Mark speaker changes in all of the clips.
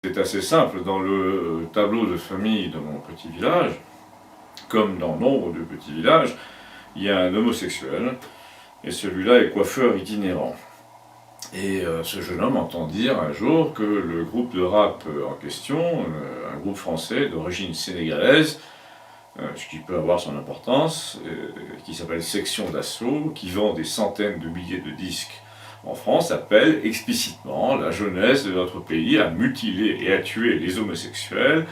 Speaker 1: C'est assez simple, dans le tableau de famille de mon petit village, comme dans nombre de petits villages, il y a un homosexuel, et celui-là est coiffeur itinérant. Et ce jeune homme entend dire un jour que le groupe de rap en question, un groupe français d'origine sénégalaise, ce qui peut avoir son importance, qui s'appelle Section d'Assaut, qui vend des centaines de milliers de disques en France, appelle explicitement la jeunesse de notre pays à mutiler et à tuer les homosexuels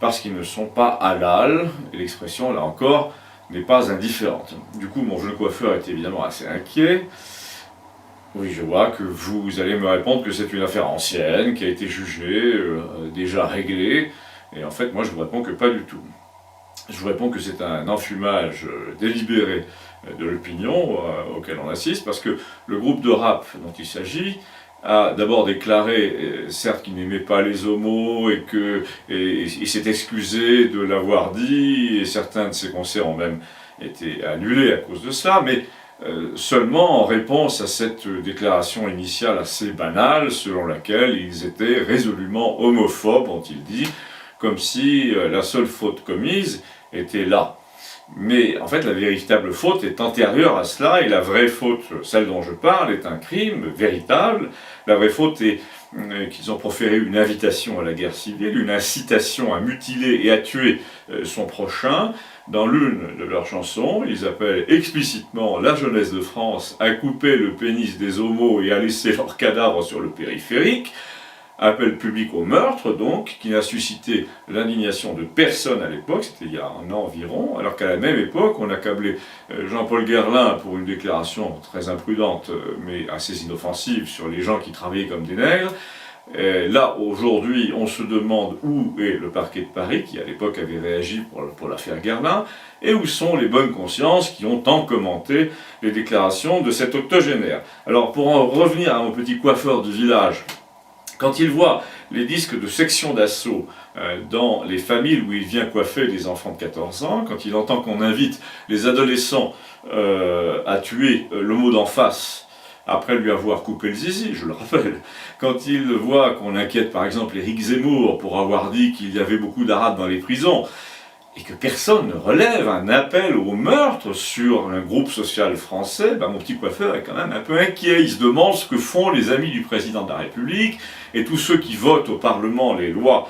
Speaker 1: parce qu'ils ne sont pas halal, et l'expression, là encore, n'est pas indifférente. Du coup, mon jeune coiffeur est évidemment assez inquiet. Oui, je vois que vous allez me répondre que c'est une affaire ancienne, qui a été jugée, déjà réglée, et en fait, moi, je vous réponds que pas du tout. Je vous réponds que c'est un enfumage délibéré de l'opinion auquel on assiste, parce que le groupe de rap dont il s'agit a d'abord déclaré, certes, qu'il n'aimait pas les homos et s'est excusé de l'avoir dit, et certains de ses concerts ont même été annulés à cause de cela, mais seulement en réponse à cette déclaration initiale assez banale, selon laquelle ils étaient résolument homophobes, ont-ils dit, comme si la seule faute commise était là. Mais en fait, la véritable faute est antérieure à cela, et la vraie faute, celle dont je parle, est un crime véritable. La vraie faute est qu'ils ont proféré une invitation à la guerre civile, une incitation à mutiler et à tuer son prochain. Dans l'une de leurs chansons, ils appellent explicitement la jeunesse de France à couper le pénis des homos et à laisser leurs cadavres sur le périphérique. Appel public au meurtre, donc, qui n'a suscité l'indignation de personne à l'époque, c'était il y a un an environ, alors qu'à la même époque, on accablait Jean-Paul Guerlain pour une déclaration très imprudente, mais assez inoffensive, sur les gens qui travaillaient comme des nègres. Et là, aujourd'hui, on se demande où est le parquet de Paris, qui à l'époque avait réagi pour l'affaire Guerlain, et où sont les bonnes consciences qui ont tant commenté les déclarations de cet octogénaire. Alors, pour en revenir à mon petit coiffeur du village, quand il voit les disques de Section d'Assaut dans les familles où il vient coiffer des enfants de 14 ans, quand il entend qu'on invite les adolescents à tuer l'homo d'en face, après lui avoir coupé le zizi, je le rappelle, quand il voit qu'on inquiète par exemple Éric Zemmour pour avoir dit qu'il y avait beaucoup d'Arabes dans les prisons, et que personne ne relève un appel au meurtre sur un groupe social français, mon petit coiffeur est quand même un peu inquiet. Il se demande ce que font les amis du président de la République et tous ceux qui votent au Parlement les lois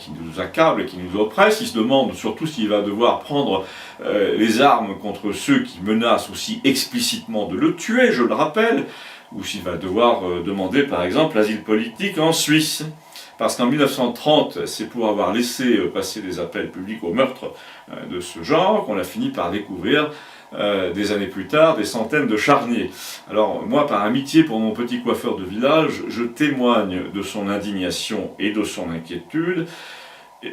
Speaker 1: qui nous accablent et qui nous oppressent. Il se demande surtout s'il va devoir prendre les armes contre ceux qui menacent aussi explicitement de le tuer, je le rappelle, ou s'il va devoir demander par exemple l'asile politique en Suisse. Parce qu'en 1930, c'est pour avoir laissé passer des appels publics au meurtre de ce genre qu'on a fini par découvrir, des années plus tard, des centaines de charniers. Alors moi, par amitié pour mon petit coiffeur de village, je témoigne de son indignation et de son inquiétude.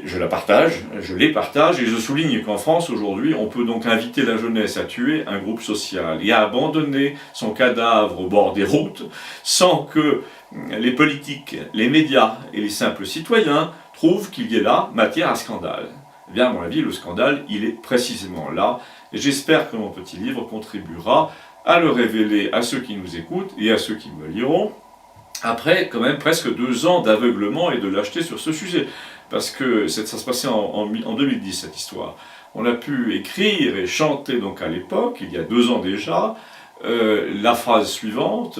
Speaker 1: Je la partage, je les partage, et je souligne qu'en France, aujourd'hui, on peut donc inviter la jeunesse à tuer un groupe social et à abandonner son cadavre au bord des routes, sans que les politiques, les médias et les simples citoyens trouvent qu'il y ait là matière à scandale. Eh bien, à mon avis, le scandale, il est précisément là, et j'espère que mon petit livre contribuera à le révéler à ceux qui nous écoutent et à ceux qui me liront, après quand même presque 2 ans d'aveuglement et de lâcheté sur ce sujet. Parce que ça se passait en 2010, cette histoire. On a pu écrire et chanter donc à l'époque, il y a 2 ans déjà, la phrase suivante,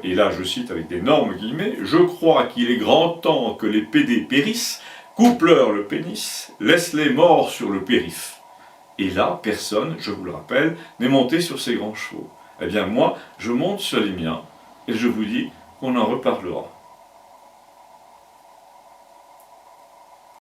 Speaker 1: et là je cite avec d'énormes guillemets, « Je crois qu'il est grand temps que les PD périssent, coupe-leur le pénis, laisse-les morts sur le périph'. » Et là, personne, je vous le rappelle, n'est monté sur ces grands chevaux. Eh bien moi, je monte sur les miens, et je vous dis qu'on en reparlera.